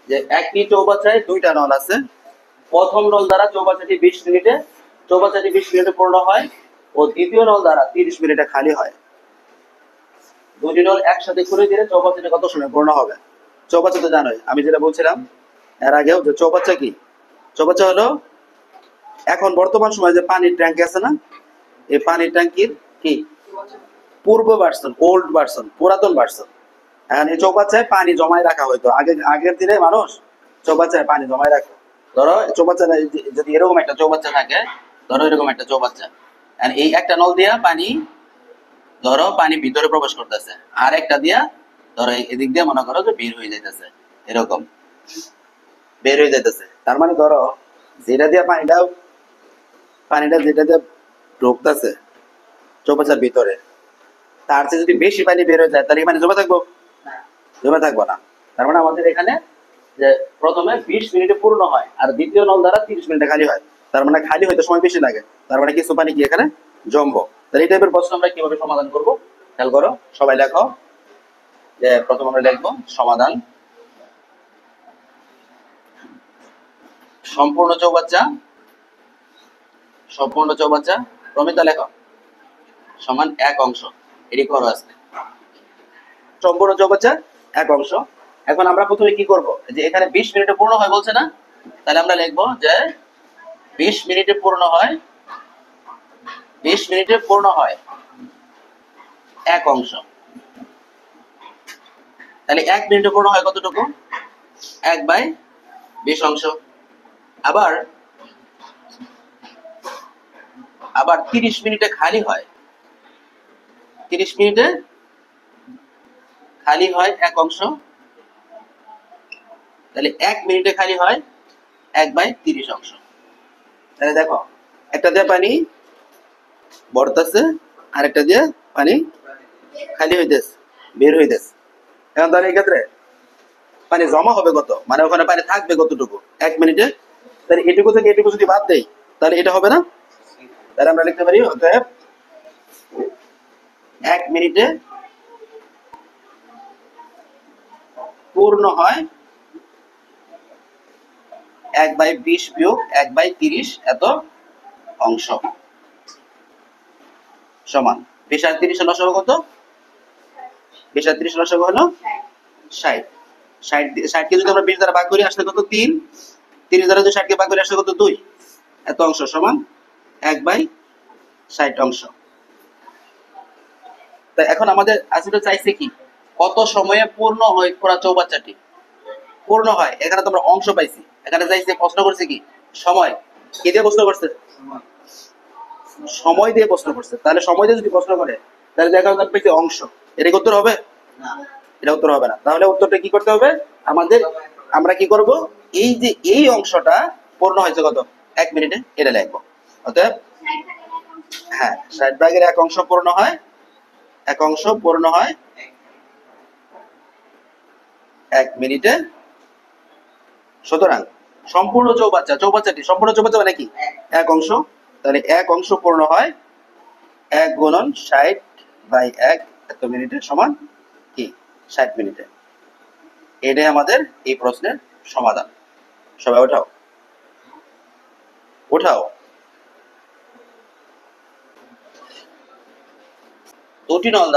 যে একটি চৌবাচ্চায় দুইটা নল আছে। প্রথম নল দ্বারা চৌবাচ্চাটি 20 মিনিটে পূর্ণ হয় ও দ্বিতীয় নল দ্বারা 30 মিনিটে খালি হয়। দুটি নল একসাথে ঘুরে দিলে চৌবাচ্চাটি কত সময় পূর্ণ হবে? চৌবাচ্চা তো জানোই, আমি যেটা বলছিলাম এর আগেও, যে চৌবাচ্চা কি? চৌবাচ্চা হলো এখন বর্তমান সময়ে যে পানির ট্যাঙ্কি আছে না, এই পানির ট্যাঙ্কির কি পূর্ব ভার্সন, ওল্ড ভার্সন, পুরাতন ভার্সন। এখন এই চৌবাচ্চায় পানি জমায় রাখা হইতো আগের দিনে মানুষ চৌবাচ্চায় পানি জমায় রাখতো। ধরো চৌবাচ্চা যদি এরকম একটা চৌবাচ্চা থাকে, ধরো এরকম একটা চৌবাচ্চা, এই একটা নল দিয়া পানি, ধরো পানি ভিতরে প্রবেশ করতেছে, আর একটা দিয়া ধরো এদিক দিয়ে মনে করো যে বের হয়ে যাইতেছে, এরকম বের হয়ে যাইতেছে। তার মানে ধরো যেটা দিয়া পানিটা যেটা দিয়ে ঢুকতেছে চৌবাচ্চার ভিতরে, তার চেয়ে যদি বেশি পানি বের হয়ে যায় তাহলে কি পানি জমে থাকবো? জমে থাকবো না। তার মানে আমাদের এখানে যে প্রথমে 20 মিনিটে পূর্ণ হয় আর দ্বিতীয় নল দ্বারা 30 মিনিটে খালি হয়, তার মানে খালি হইতে সময় বেশি লাগে, তার মানে কিছু পানি কি এখানে জমবো। তাহলে এই টাইপের প্রশ্ন আমরা কিভাবে সমাধান করব? খেয়াল করো, সবাই লেখো। যে প্রথম আমরা লিখবো সমাধান। সম্পূর্ণ চৌবাচ্চা প্রমিতা লেখো সমান এক অংশ। এটি করো আজকে। সম্পূর্ণ চৌবাচ্চা এক অংশ। এখন আমরা প্রথমে কি করব, যে এখানে 20 মিনিটে পূর্ণ হয় বলছে না, তাহলে আমরা লিখবো যে 20 মিনিটে পূর্ণ হয় এক অংশ। তাহলে 1 মিনিটে পূর্ণ হয় কতটুকু? 1/20 অংশ। আবার 30 মিনিটে খালি হয়। 30 মিনিটে খালি হয় এক অংশ। তাহলে 1 মিনিটে খালি হয় 1/30 অংশ। তাহলে দেখো, একটা দিয়ে পানি ভরতেছে, আরেকটা দিয়ে পানি খালি হইতেছে, বের হইতেছে। এখন তাহলে এই ক্ষেত্রে পানি জমা হবে কত, মানে ওখানে পানি থাকবে কতটুকু 1 মিনিটে? তাহলে এটুকু থেকে এটুকু যদি বাদ দেই তাহলে এটা হবে না। তাহলে আমরা লিখতে পারি অতএব 1 মিনিটে পূর্ণ হয় 1/20 বিয়োগ 1/30 এত অংশ সমান 20 আর 30 এর লসাগু কত? 20 আর 30 এর লসাগু হলো 60। 60 কে যদি আমরা 20 দ্বারা ভাগ করি আসলে কত? 3। 30 দ্বারা যদি 60 কে ভাগ করি আসলে কত? 2। এত অংশ সমান 1/60 অংশ। তা এখন আমাদের আসলে চাইছে কি, কত সময়ে পূর্ণ হয় পুরা চৌবাচ্চাটি পূর্ণ হয়। এখানে তোমরা অংশ পাইছি, এখানে চাইছে, প্রশ্ন করছে কি সময়। কি দিয়ে প্রশ্ন করছে? সময় দিয়ে প্রশ্ন করছে। তাহলে সময় দিয়ে যদি প্রশ্ন করে তাহলে দেখা যাবে যে অংশ, এটা কি উত্তর হবে? এটা উত্তর হবে না। তাহলে উত্তরটা কি করতে হবে আমাদের? আমরা কি করব, এই যে এই অংশটা পূর্ণ হয়েছে কত 1 মিনিটে, এটা লিখবো। অতএব হ্যাঁ, 60 ভাগের এক অংশ পূর্ণ হয় 1 মিনিটে। সুতরাং সম্পূর্ণ চৌবাচ্চাটি সম্পূর্ণ চৌবাচ্চা মানে কি? এক অংশ। তাহলে এক অংশ পূর্ণ হয় 1 গুণন 60/1 এত মিনিটে সমান কি 60 মিনিটে। এটাই আমাদের এই প্রশ্নের সমাধান। সবাই ওঠাও। দুটি নল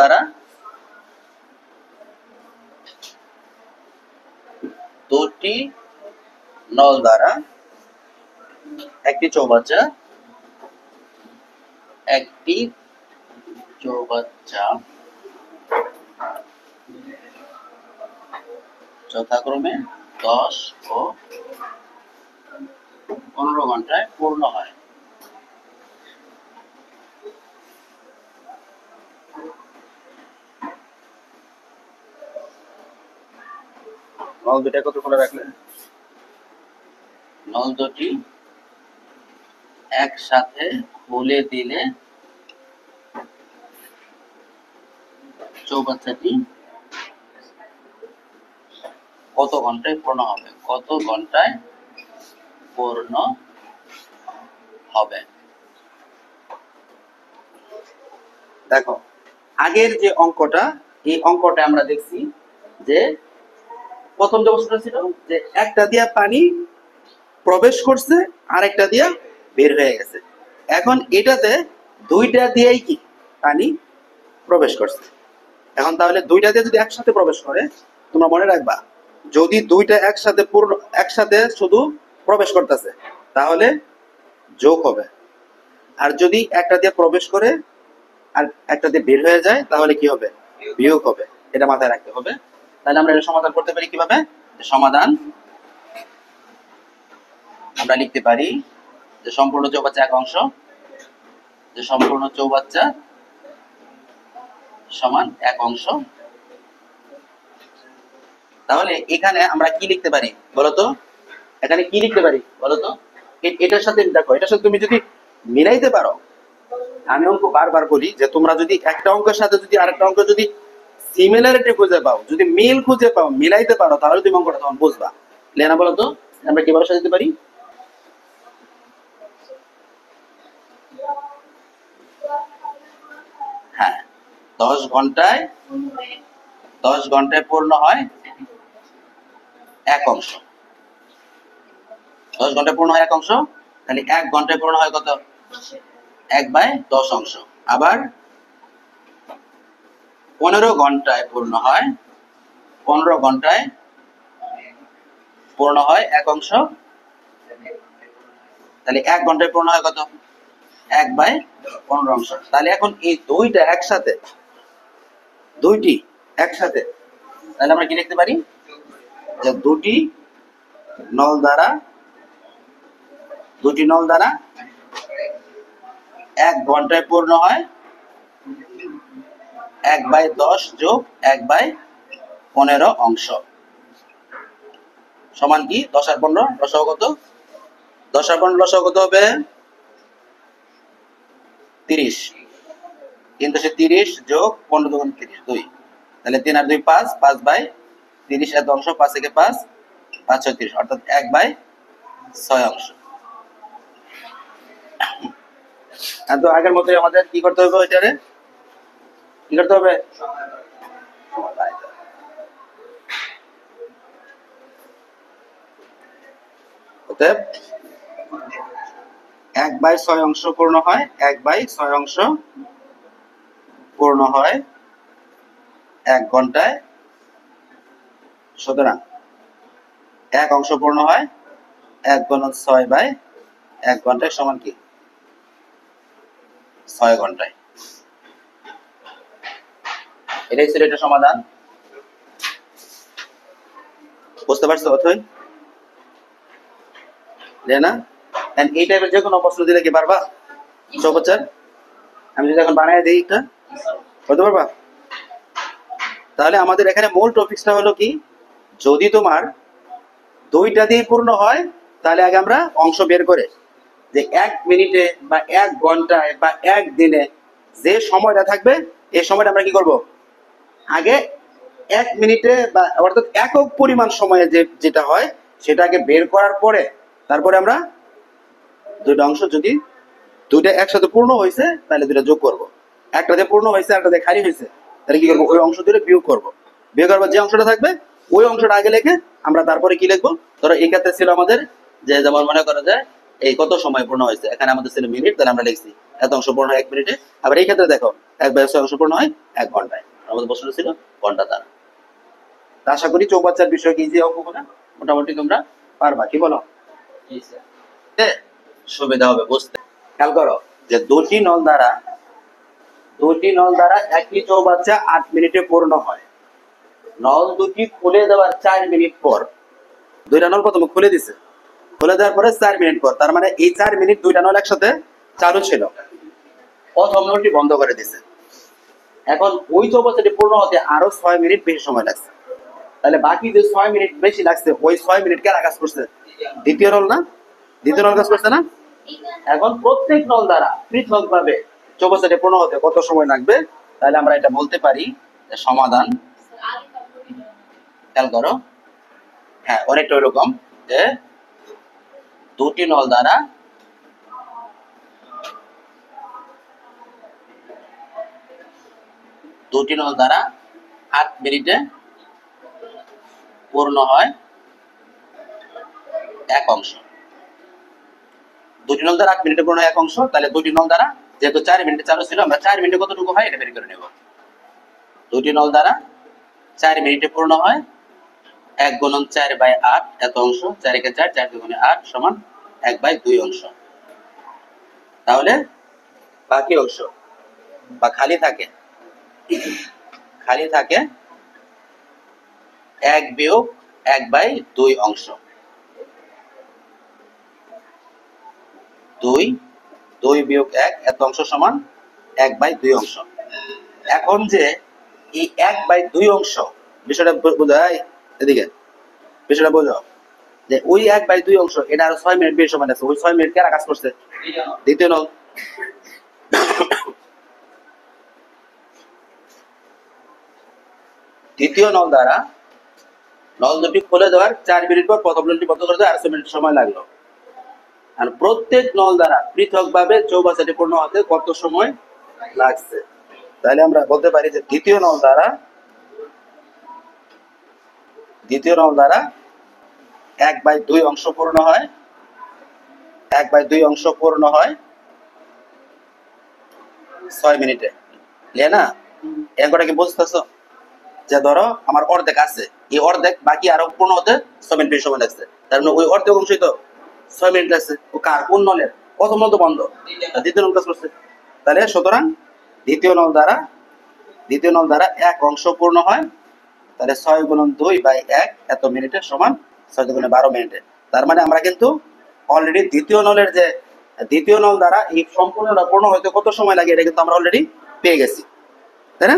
দ্বারা একটি চৌবাচ্চা যথাক্রমে 10 ও 15 ঘন্টায় পূর্ণ হয়। নল দুটা কত খোলা রাখলে? নল দুটি একসাথে খুলে দিলে চৌবাচ্চাটি কত ঘন্টায় পূর্ণ হবে? দেখো, আগের যে অঙ্কটা, এই অঙ্কটা আমরা দেখছি যে প্রথম যে অবস্থাটা ছিল যে একটা দিয়া পানি প্রবেশ করছে আর একটা দিয়া বের হয়ে গেছে। এখন এটাতে দুইটা দিয়েই কি পানি প্রবেশ করছে। এখন তাহলে দুইটা দিয়ে যদি একসাথে প্রবেশ করে, তোমরা মনে রাখবা যদি দুইটা একসাথে পূর্ণ একসাথে শুধু প্রবেশ করতেছে তাহলে যোগ হবে, আর যদি একটা দিয়ে প্রবেশ করে আর একটা দিয়ে বের হয়ে যায় তাহলে কি হবে, বিয়োগ হবে। এটা মাথায় রাখতে হবে। তাহলে আমরা এটা সমাধান করতে পারি কিভাবে, সমাধান আমরা লিখতে পারি যে সম্পূর্ণ চৌবাচ্চা এক অংশ, যে সম্পূর্ণ চৌবাচ্চা সমান এক অংশ। তাহলে এখানে আমরা কি লিখতে পারি বলতো, এখানে কি লিখতে পারি বলতো, এটার সাথে দেখো, এটার সাথে তুমি যদি মিলাইতে পারো, আমি অঙ্ক বারবার বলি যে তোমরা যদি একটা অঙ্কের সাথে যদি আরেকটা অঙ্ক যদি সিমিলারিটি খুঁজে পাও, যদি মিল খুঁজে পাও, মিলাইতে পারো, তাহলে তুমি অঙ্কটা তখন বুঝবা। লেনা বলতো আমরা কিভাবে সাজাতে পারি, হ্যাঁ 10 ঘন্টায় 10 ঘন্টায় পূর্ণ হয় এক অংশ। 10 ঘন্টায় পূর্ণ হয় এক অংশ, তাহলে 1 ঘন্টায় পূর্ণ হয় কত, 1/10 অংশ। আবার 15 ঘন্টায় পূর্ণ হয়, 15 ঘন্টায় পূর্ণ হয় এক অংশ, তাহলে 1 ঘন্টায় পূর্ণ হয় কত, 1/15 অংশ। তাহলে এখন এই দুইটা একসাথে, দুইটি একসাথে, তাহলে আমরা কি লিখতে পারি যে দুটি নল দ্বারা 1 ঘন্টায় পূর্ণ হয় 1/10 যোগ 1/15 অংশ সমান কি 10 আর 15 লসাগু কত, 10 আর 15 লসাগু কত হবে 30, 330 যোগ 15 দুগুণ 30 2, তাহলে 3 আর 2 5, 5/30 এত অংশ, 5 থেকে 5 5 6 30, অর্থাৎ 1/6 অংশ। তো আগের মতোই আমাদের কি করতে হবে, ওইটারে কি করতে হবে, অতএব 1/6 অংশ পূর্ণ হয়, 1/6 অংশ পূর্ণ হয় 1 ঘন্টায়। সুতরাং 1 অংশ পূর্ণ হয় 1 × 6/1 সমান কি 6 ঘন্টায়। এটাই ছিল এটা সমাধান। বুঝতে পারছো অথই না? এই টাইপের যে কোনো প্রশ্ন দিলে কি পারবা চৌবাচ্চার, আমি যদি এখন বানাই দিই এটা বলতে পারবা? তাহলে আমাদের এখানে মূল টপিকসটা হলো কি, যদি তোমার দুইটা দিয়ে পূর্ণ হয় তাহলে আগে আমরা অংশ বের করে যে 1 মিনিটে বা 1 ঘন্টায় বা 1 দিনে যে সময়টা থাকবে এই সময়টা আমরা কি করব, আগে 1 মিনিটে বা অর্থাৎ একক পরিমাণ সময়ে যেটা হয় সেটাকে বের করার পরে তারপরে আমরা দুইটা অংশ যদি দুইটা একসাথে পূর্ণ হয়েছে তাহলে দুইটা যোগ করব, একটাতে পূর্ণ হয়েছে একটাতে খালি হয়েছে তাহলে কি করবো, ওই অংশ দুটো বিয়োগ করব। বিয়োগ করবার যে অংশটা থাকবে ওই অংশটা আগে লিখে আমরা তারপরে কি লিখবো, ধরো এই ক্ষেত্রে ছিল আমাদের যে যেমন মনে করা যায় এই কত সময় পূর্ণ হয়েছে, এখানে আমাদের ছিল মিনিট, তাহলে আমরা লিখছি এত অংশ পূর্ণ হয় 1 মিনিটে। আবার এই ক্ষেত্রে দেখো 1/6 অংশ পূর্ণ হয় 1 ঘন্টায়, আমাদের প্রশ্ন ছিল ঘন্টা দ্বারা। আশা করি চৌবাচ্চার বিষয় কি যে অঙ্কগুলো মোটামুটি তোমরা পারবা, কি বলো, সুবিধা হবে বুঝতে। খেয়াল করো যে দুটি নল দ্বারা একটি চৌবাচ্চা 8 মিনিটে পূর্ণ হয়। নল দুটি খুলে দেওয়ার 4 মিনিট পর, দুইটা নল প্রথমে খুলে দিছে, খুলে দেওয়ার পরে 4 মিনিট পর, তার মানে এই 4 মিনিট দুইটা নল একসাথে চালু ছিল, প্রথম নলটি বন্ধ করে দিছে। এখন ওই চৌবাচ্চাটি পূর্ণ হতে আরো 6 মিনিট বেশি সময় লাগছে, তাহলে বাকি যে 6 মিনিট বেশি লাগছে ওই 6 মিনিট কারা কাজ করছে, দ্বিতীয় নল না, দ্বিতীয় নল কাজ করছে না। এখন প্রত্যেক নল দ্বারা পৃথক ভাবে চৌবাচ্চাটি পূর্ণ হতে কত সময় লাগবে, তাহলে আমরা এটা বলতে পারি যে সমাধান, খেয়াল করো, হ্যাঁ অনেকটা ওইরকম যে দুটি নল দ্বারা দুটি নল দ্বারা 8 মিনিটে পূর্ণ হয় 1 অংশ। দুটি নল দ্বারা 8 মিনিটে পূর্ণ হয় 1 অংশ, তাহলে দুটি নল দ্বারা যেহেতু 4 মিনিটে চালু ছিল, আমরা 4 মিনিটে কতটুকু হয় এটা বের করে নেব। দুটি নল দ্বারা 4 মিনিটে পূর্ণ হয় 1 গুণন 4/8 এত অংশ, 4 একে 4, 4 দুগুণে 8 সমান 1/2 অংশ। তাহলে বাকি অংশ বা খালি থাকে 1 বিয়োগ 1/2 অংশ। 2 বিয়োগ 1 এত অংশ সমান 1/2 অংশ। এখন যে এই 1/2 অংশ বিষয়টা বোঝায়, এদিকে বিষয়টা বোঝো যে ওই 1/2 অংশ এটা আর 6 মিনিট বেশি সময় আছে, ওই 6 মিনিট কারা কাজ করছে? দ্বিতীয় নল। দ্বিতীয় নল দ্বারা নল দুটি খুলে দেওয়ার 4 মিনিট পর প্রথম নলটি বন্ধ করে দেওয়ার 8 মিনিট সময় লাগলো। আর প্রত্যেক নল দ্বারা পৃথকভাবে চৌবাচ্চাটি পূর্ণ হতে কত সময় লাগছে? তাহলে আমরা বলতে পারি যে দ্বিতীয় নল দ্বারা 1/2 অংশ পূর্ণ হয় 1/2 অংশ পূর্ণ হয় 6 মিনিটে। না এগুলো কি বুঝতেছো? যে ধরো আমার অর্ধেক আছে, এই অর্ধেক বাকি আরো পূর্ণ হতে 6 মিনিট বেশি সময় লাগছে, তার মানে ওই অর্ধেক অংশই তো 6 মিনিট লাগছে। ও কার কোন নলের? প্রথম নল তো বন্ধ, দ্বিতীয় নল কাজ করছে। তাহলে সুতরাং দ্বিতীয় নল দ্বারা 1 অংশ পূর্ণ হয়, তাহলে 6 গুণন 2/1 এত মিনিটে সমান 6 দুগুণে 12 মিনিটে। তার মানে আমরা কিন্তু অলরেডি দ্বিতীয় নল দ্বারা এই সম্পূর্ণটা পূর্ণ হতে কত সময় লাগে এটা কিন্তু আমরা অলরেডি পেয়ে গেছি, তাই না?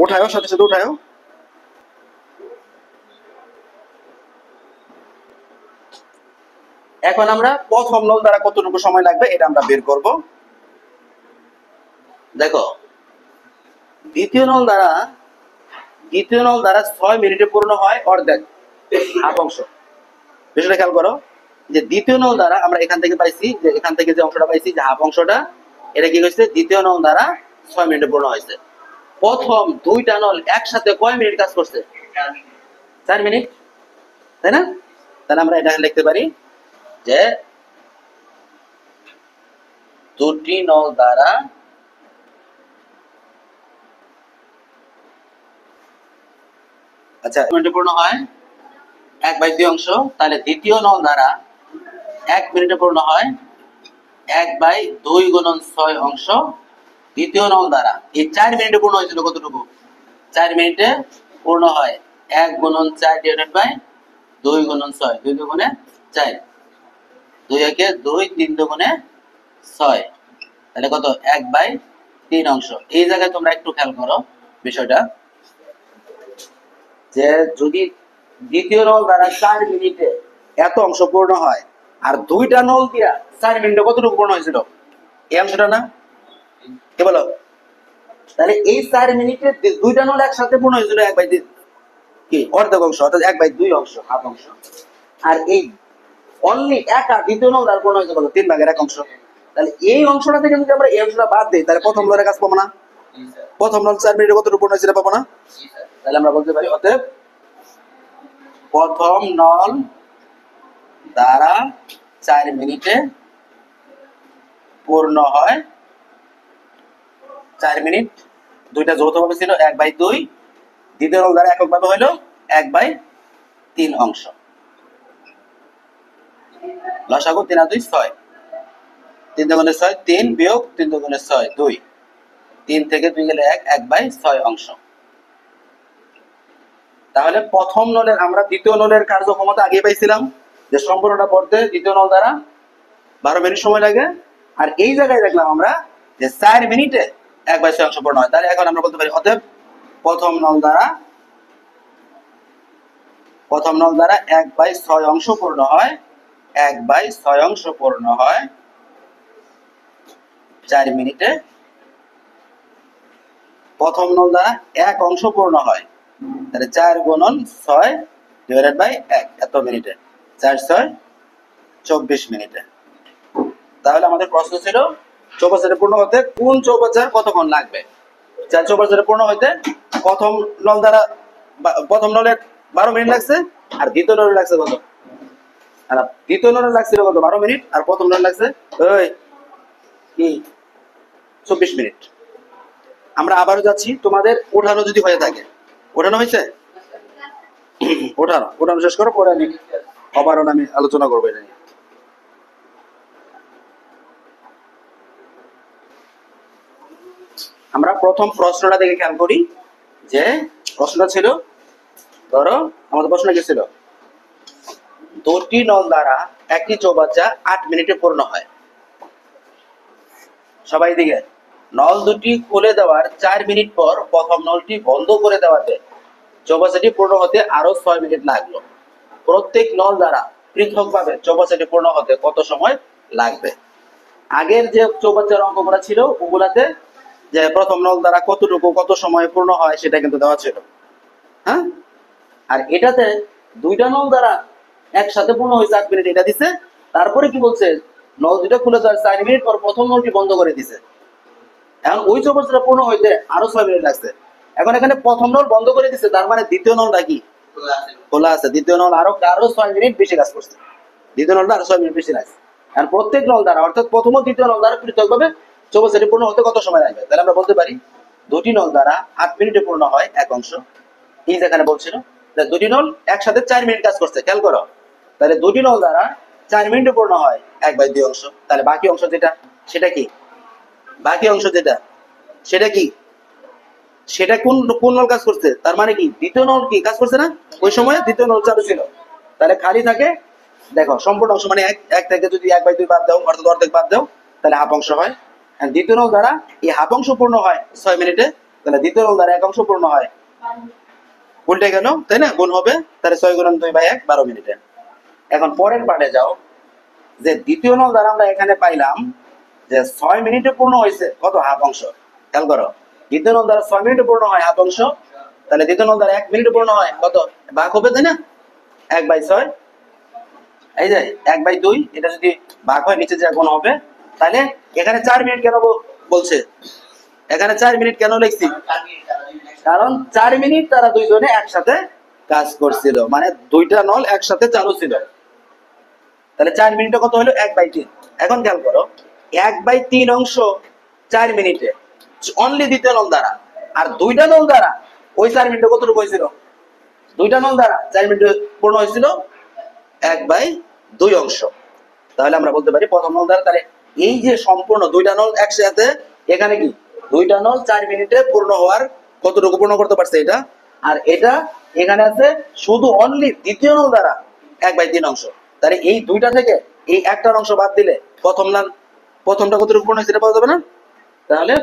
উঠায়ও, সাথে সাথে উঠায়ও। এখন আমরা প্রথম নল দ্বারা কতটুকু সময় লাগবে এটা আমরা বের করব। দেখো দ্বিতীয় নল দ্বারা 6 মিনিটে পূর্ণ হয় অর্ধেক, হাফ অংশ। বিষয়টা খেয়াল করো যে দ্বিতীয় নল দ্বারা আমরা এখান থেকে পাইছি, যে এখান থেকে যে অংশটা পাইছি যে হাফ অংশটা, এটা কি হয়েছে? দ্বিতীয় নল দ্বারা 6 মিনিটে পূর্ণ হয়েছে। প্রথম দুইটা নল একসাথে কয় মিনিট কাজ করছে? 4 মিনিট, তাই না? তাহলে আমরা এটা লিখতে পারি যে দুটি নল দ্বারা মিনিটে পূর্ণ হয় 1/2 অংশ, তাহলে দ্বিতীয় নল দ্বারা 1 মিনিটে পূর্ণ হয় 1/2 গুণন 6 অংশ। দ্বিতীয় নল দ্বারা এই 4 মিনিটে পূর্ণ হয়েছিল কতটুকু? 4 মিনিটে পূর্ণ হয় 1 গুণন 4 ডিভাইডেড বাই 2 গুণন 6, 2 দুগুণে 4, 2 একে 2, 3 দুগুণে 6, তাহলে কত? 1/3 অংশ। এই জায়গায় তোমরা একটু খেয়াল করো বিষয়টা, যে যদি দ্বিতীয় নল দ্বারা 4 মিনিটে এত অংশ পূর্ণ হয়, আর দুইটা নল দিয়া 4 মিনিটে কতটুকু পূর্ণ হয়েছিল? এই অংশটা না, কি বলো? তাহলে এই 4 মিনিটে দুইটা নল একসাথে পূর্ণ হয়েছিল 1/3, কি অর্ধেক অংশ, অর্থাৎ 1/2 অংশ, হাফ অংশ। আর এই অনলি একা দ্বিতীয় নল দ্বারা পূর্ণ হয়েছে কত? 3/1 অংশ। তাহলে এই অংশটা থেকে যদি আমরা এই অংশটা বাদ দিই, তাহলে প্রথম নলের কাজ পাবো না? প্রথম নল 4 মিনিটে কতটুকু পূর্ণ হয়েছিল পাবো না? তাহলে আমরা বলতে পারি অতএব প্রথম নল দ্বারা 4 মিনিটে পূর্ণ হয় 4 মিনিট, দুইটা যৌথভাবে ছিল 1/2, দ্বিতীয় নল দ্বারা এককভাবে হইল 1/3 অংশ। লসাগু 3 আর 2 6, 3 দুগুণে 6, 3 বিয়োগ 3 দুগুণে 6, 2, 3 থেকে 2 গেলে 1, 1/6 অংশ। তাহলে প্রথম নলের আমরা দ্বিতীয় নলের কার্যক্ষমতা আগে পাইছিলাম যে সম্পূর্ণটা পড়তে দ্বিতীয় নল দ্বারা 12 মিনিট সময় লাগে, আর এই জায়গায় দেখলাম আমরা যে 4 মিনিটে 1/6 অংশ পূর্ণ হয়। তাহলে এখন আমরা বলতে পারি অতএব প্রথম নল দ্বারা 1/6 অংশ পূর্ণ হয়, 1/6 অংশ পূর্ণ হয় 4 মিনিটে। প্রথম নল দ্বারা 1 অংশ পূর্ণ হয়, তাহলে 4 গুণন 6 ডিভাইডেড বাই 1 এত মিনিটে, 4 6 24 মিনিটে। তাহলে আমাদের প্রশ্ন ছিল চৌবাচ্চাটা পূর্ণ হতে কোন চৌবাচ্চার কতক্ষণ লাগবে? 4 চৌবাচ্চাটা পূর্ণ হতে প্রথম নলের 12 মিনিট লাগছে, আর দ্বিতীয় নলে লাগছে কত? আর দ্বিতীয় নলে লাগছিল কত? 12 মিনিট, আর প্রথম নলে লাগছে ওই কি 24 মিনিট। আমরা আবারও যাচ্ছি, তোমাদের ওঠানো যদি হয়ে থাকে, ওঠানো হয়েছে, ওঠানো ওঠানো শেষ করো, পরে আমি আবারও আমি আলোচনা করবো এটা নিয়ে। আমরা প্রথম প্রশ্নটা দেখে খেয়াল করি, যে প্রশ্নটা ছিল, ধরো আমাদের প্রশ্ন কি ছিল, দুটি নল দ্বারা একটি চৌবাচ্চা 8 মিনিটে পূর্ণ হয়। সবাই দিকে, নল দুটি খুলে দেওয়ার 4 মিনিট পর প্রথম নলটি বন্ধ করে দেওয়াতে চৌবাচ্চাটি পূর্ণ হতে আরো 6 মিনিট লাগলো। প্রত্যেক নল দ্বারা পৃথকভাবে চৌবাচ্চাটি পূর্ণ হতে কত সময় লাগবে? আগের যে চৌবাচ্চার অঙ্কগুলো ছিল ওগুলাতে যে প্রথম নল দ্বারা কতটুকু কত সময় পূর্ণ হয় সেটা কিন্তু দেওয়া ছিল, হ্যাঁ। আর এটাতে দুইটা নল দ্বারা একসাথে পূর্ণ হয়েছে 8 মিনিট, এটা দিছে। তারপরে কি বলছে, নল দুটো খুলে দেওয়ার 4 মিনিট পর প্রথম নলটি বন্ধ করে দিছে। এখন ওই চৌবাচ্চাটা পূর্ণ হইতে আরো 6 মিনিট লাগছে। এখন এখানে প্রথম নল বন্ধ করে দিছে, তার মানে দ্বিতীয় নলটা কি খোলা আছে। দ্বিতীয় নল আরো 6 মিনিট বেশি কাজ করছে, দ্বিতীয় নলটা আরো 6 মিনিট বেশি লাগছে। আর প্রত্যেক নল দ্বারা, অর্থাৎ প্রথম ও দ্বিতীয় নল দ্বারা পৃথকভাবে চৌবাচ্চাটি পূর্ণ হতে কত সময় লাগবে? তাহলে আমরা বলতে পারি দুটি নল দ্বারা 8 মিনিটে পূর্ণ হয় এক অংশ। এই যেখানে বলছিল দুটি নল একসাথে 4 মিনিট কাজ করছে, খেয়াল করো। তাহলে দুটি নল দ্বারা 4 মিনিটে পূর্ণ হয় 1/2 অংশ। তাহলে বাকি অংশ যেটা, সেটা কি? বাকি অংশ যেটা, সেটা কি? সেটা কোন কোন নল কাজ করছে? তার মানে কি দ্বিতীয় নল কি কাজ করছে না? ওই সময় দ্বিতীয় নল চালু ছিল। তাহলে খালি থাকে, দেখো সম্পূর্ণ অংশ মানে এক থেকে যদি 1/2 বাদ দাও, অর্থাৎ অর্ধেক বাদ দাও, তাহলে হাফ অংশ হয়। আর দ্বিতীয় নল দ্বারা এই হাফ অংশ পূর্ণ হয় 6 মিনিটে, তাহলে দ্বিতীয় নল দ্বারা এক অংশ পূর্ণ হয়, উল্টে গেল তাই না, গুণ হবে। তাহলে 6 গুণন 2/1 12 মিনিটে। এখন পরের পার্টে যাও, যে দ্বিতীয় নল দ্বারা আমরা এখানে পাইলাম যে 6 মিনিটে পূর্ণ হয়েছে কত? হাফ অংশ। খেয়াল করো, দ্বিতীয় নল দ্বারা 6 মিনিটে পূর্ণ হয় হাফ অংশ, তাহলে দ্বিতীয় নল দ্বারা 1 মিনিটে পূর্ণ হয় কত? ভাগ হবে তাই না, 1/6। এই যে 1/2, এটা যদি ভাগ হয় নিচে যে গুণ হবে। তাহলে এখানে 4 মিনিট কেন বলছে? এখানে 4 মিনিট কেন লিখছি? কারণ 4 মিনিট তারা দুইজনে একসাথে কাজ করছিল, মানে দুইটা নল একসাথে চালু ছিল। তাহলে 4 মিনিটে কত হলো? 1/3। এখন খেয়াল করো, 1/3 অংশ 4 মিনিটে অনলি দ্বিতীয় নল দ্বারা। আর দুইটা নল দ্বারা ওই 4 মিনিটে কতটুকু হয়েছিল? দুইটা নল দ্বারা 4 মিনিটে পূর্ণ হয়েছিল 1/2 অংশ। তাহলে আমরা বলতে পারি প্রথম নল দ্বারা, তাহলে এই যে সম্পূর্ণ দুইটা নল একসাথে, এখানে কি দুইটা নল 4 মিনিটে পূর্ণ হওয়ার কতটুকু পূর্ণ করতে পারছে এটা। আর এটা এখানে আছে শুধু অনলি দ্বিতীয় নল দ্বারা 1/3 অংশ। তাহলে এই দুইটা থেকে এই একটার অংশ বাদ দিলে প্রথমটা কতটুকু পূর্ণ হয়েছে এটা পাওয়া যাবে না। তাহলে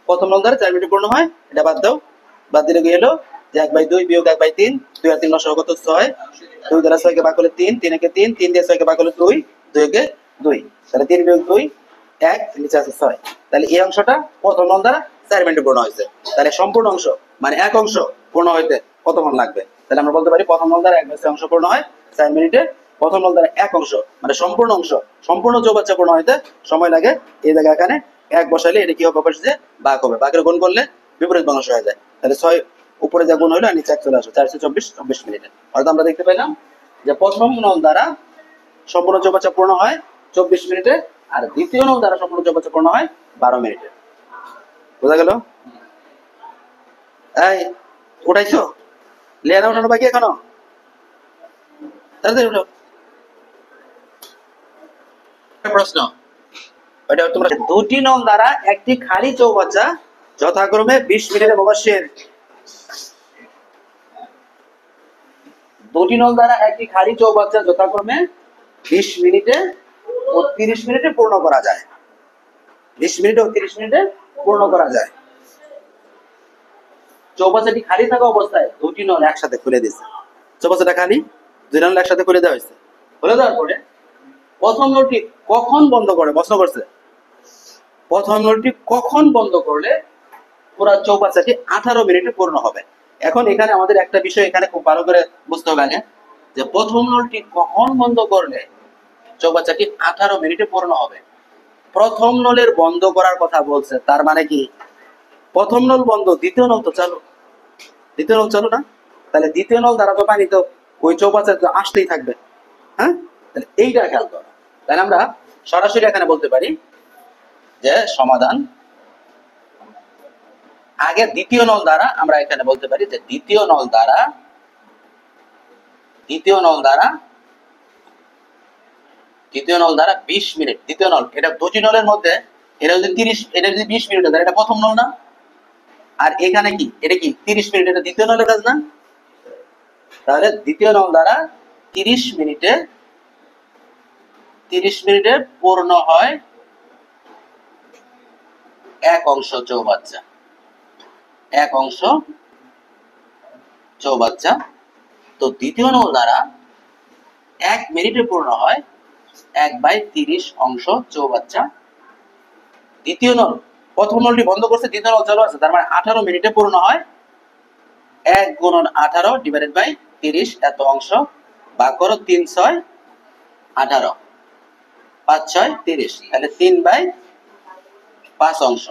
প্রথম নল দ্বারা 4 মিনিটে পূর্ণ হয়, এটা বাদ দাও। বাদ দিলে কি হলো, যে 1/2 বিয়োগ 1/3, 2 আর 3 নয় কত? 6। 2 দ্বারা 6 কে ভাগ করলে 3, 3 একে 3, 3 দিয়ে 6 কে ভাগ করলে 2, 2 একে 2। তাহলে 3 বিয়োগ 2 1, নিচে আছে 6। তাহলে এই অংশটা প্রথম নল দ্বারা 4 মিনিটে পূর্ণ হয়েছে। তাহলে সম্পূর্ণ অংশ মানে এক অংশ পূর্ণ হইতে কতক্ষণ লাগবে? তাহলে আমরা বলতে পারি প্রথম নল দ্বারা 1/6 অংশ পূর্ণ হয় 4 মিনিটে। প্রথম নল দ্বারা এক অংশ মানে সম্পূর্ণ অংশ, সম্পূর্ণ চৌবাচ্চা পূর্ণ হইতে সময় লাগে। এই জায়গায় এখানে 1 বসাইলে এটা কি হবে? যে ভাগ হবে, ভাগের গুণ করলে বিপরীত ভগ্নাংশ হয়ে যায়। তাহলে 6 উপরে যা গুণ হইলো আর নিচে 1 চলে আসে, 424 মিনিটে। অর্থাৎ আমরা দেখতে পেলাম যে প্রথম নল দ্বারা সম্পূর্ণ চৌবাচ্চা পূর্ণ হয় 24 মিনিটে, আর দ্বিতীয় নল দ্বারা সম্পূর্ণ চৌবাচ্চা পূর্ণ হয় 12 মিনিটে। বোঝা গেল? এই উঠাইছো? লেয়ারা উঠানো বাকি এখনো? তাড়াতাড়ি উঠো। প্রশ্ন, ওইটা তোমরা, দুটি নল দ্বারা একটি খালি চৌবাচ্চা যথাক্রমে 20 মিনিটে প্রবাসের, দুটি নল দ্বারা একটি খালি চৌবাচ্চা যথাক্রমে 20 মিনিটে ও 30 মিনিটে পূর্ণ করা যায়। 20 মিনিট ও 30 মিনিটে পূর্ণ করা যায়। চৌবাচ্চাটি খালি থাকা অবস্থায় দুটি নল একসাথে খুলে দিয়েছে। চৌবাচ্চাটা খালি, দুই নল একসাথে খুলে দেওয়া হয়েছে। খুলে দেওয়ার পরে প্রথম নলটি কখন বন্ধ করে প্রশ্ন করছে। প্রথম নলটি কখন বন্ধ করলে পুরো চৌবাচ্চাটি 18 মিনিটে পূর্ণ হবে। এখন এখানে আমাদের একটা বিষয় এখানে খুব ভালো করে বুঝতে হবে আগে, যে প্রথম নলটি কখন বন্ধ করলে চৌবাচ্চাটি 18 মিনিটে পূর্ণ হবে। প্রথম নলের বন্ধ করার কথা বলছে, তার মানে কি প্রথম নল বন্ধ, দ্বিতীয় নল তো চালু। দ্বিতীয় নল চালু না, তাহলে দ্বিতীয় নল দ্বারা তো পানি তো ওই চৌবাচ্চা আসতেই থাকবে। হ্যাঁ, তাহলে এইটা খেয়াল করো। তাহলে আমরা সরাসরি এখানে বলতে পারি যে সমাধান আগে দ্বিতীয় নল দ্বারা, আমরা এখানে বলতে পারি যে দ্বিতীয় নল দ্বারা দ্বিতীয় নল দ্বারা 20 মিনিট, দ্বিতীয় নল, এটা দুটি নলের মধ্যে এটা যদি 30, এটা যদি 20 মিনিট হয়, এটা প্রথম নল না? আর এখানে কি, এটা কি 30 মিনিট, এটা দ্বিতীয় নলের কাজ না? তাহলে দ্বিতীয় নল দ্বারা 30 মিনিটে পূর্ণ হয় এক অংশ চৌবাচ্চা। তো দ্বিতীয় নল দ্বারা 1 মিনিটে পূর্ণ হয় 1/30 অংশ চৌবাচ্চা। দ্বিতীয় নল, প্রথম নলটি বন্ধ করছে, দ্বিতীয় নল চালু আছে, তার মানে 18 মিনিটে পূর্ণ হয় 1 গুণন 18 ডিভাইডেড বাই 30, এত অংশ। ভাগ করো 3 6 18, 5 6 30, তাহলে 3/5 অংশ।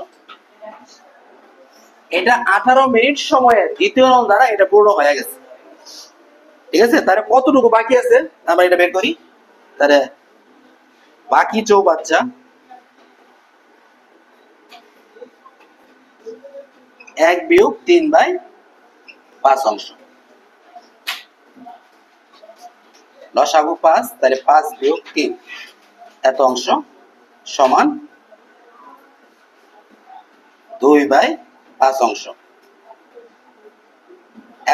এটা 18 মিনিট সময়ে দ্বিতীয় নল দ্বারা এটা পূর্ণ হয়ে গেছে। ঠিক আছে, তাহলে কতটুকু বাকি আছে আমরা এটা বের করি। তাহলে বাকি চৌবাচ্চা 1 বিয়োগ 3/5 অংশ, লসাগু 5, তাহলে 5 বিয়োগ 3 এত অংশ সমান 2/5 অংশ।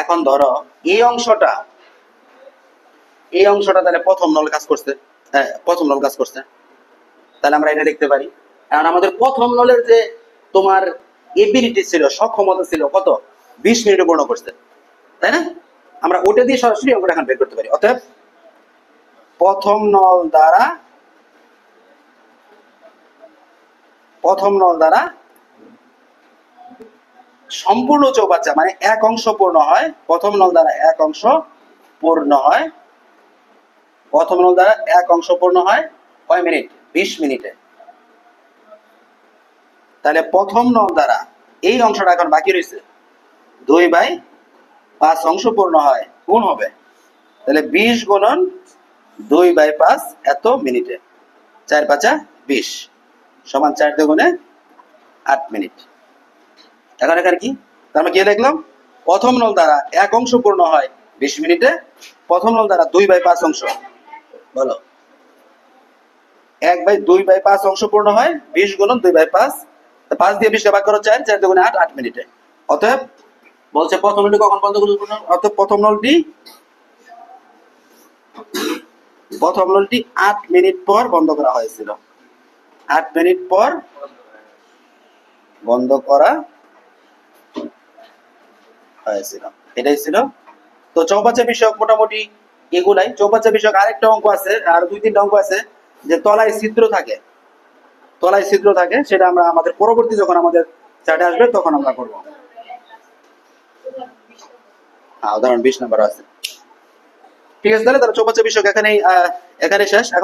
এখন ধরো এই অংশটা তাহলে প্রথম নল কাজ করছে, হ্যাঁ প্রথম নল কাজ করছে, তাহলে আমরা এটা লিখতে পারি। কারণ আমাদের প্রথম নলের যে তোমার এবিলিটি ছিল, সক্ষমতা ছিল কত, 20 মিনিটে পূর্ণ করছে, তাই না? আমরা ওটা দিয়ে সরাসরি অঙ্কটা এখন বের করতে পারি। অতএব প্রথম নল দ্বারা সম্পূর্ণ চৌবাচ্চা মানে এক অংশ পূর্ণ হয়, প্রথম নল দ্বারা এক অংশ পূর্ণ হয়, প্রথম নল দ্বারা এক অংশ পূর্ণ হয় কয় মিনিট, 20 মিনিটে। তাহলে প্রথম নল দ্বারা এই অংশটা এখন বাকি রয়েছে 2/5 অংশ পূর্ণ হয়, কোন হবে, তাহলে 20 গুণন 2/5 এত মিনিটে, 4 5 20 সমান 4 দুগুণে 8 মিনিট। এখন এখানে কি, আমরা কি দেখলাম, প্রথম নল দ্বারা এক অংশ পূর্ণ হয় 20 মিনিটে, প্রথম নল দ্বারা 2/5 অংশ, বলো 1/2/5 অংশ পূর্ণ হয় 20 গুণন 2/5, 5 দিয়ে 20 ভাগ করো 4, 4 দুগুণে 8, 8 মিনিটে। অতএব বলছে প্রথম নলটি কখন বন্ধ করতে, অতএব প্রথম নলটি 8 মিনিট পর বন্ধ করা হয়েছিল, 8 মিনিট পর বন্ধ করা হয়েছিল, এটাই ছিল। তো চৌবাচ্চা বিষয়ক মোটামুটি এগুলাই। চৌবাচ্চা বিষয়ক আরেকটা অঙ্ক আছে, আর 2-3টা অঙ্ক আছে, যে তলায় ছিদ্র থাকে, সেটা আমরা আমাদের পরবর্তী যখন আমাদের চার্টে আসবে তখন আমরা করবো। উদাহরণ 20 নম্বর আছে। ঠিক আছে, তাহলে চৌবাচ্চা বিষয়ক এখানে শেষ। এখন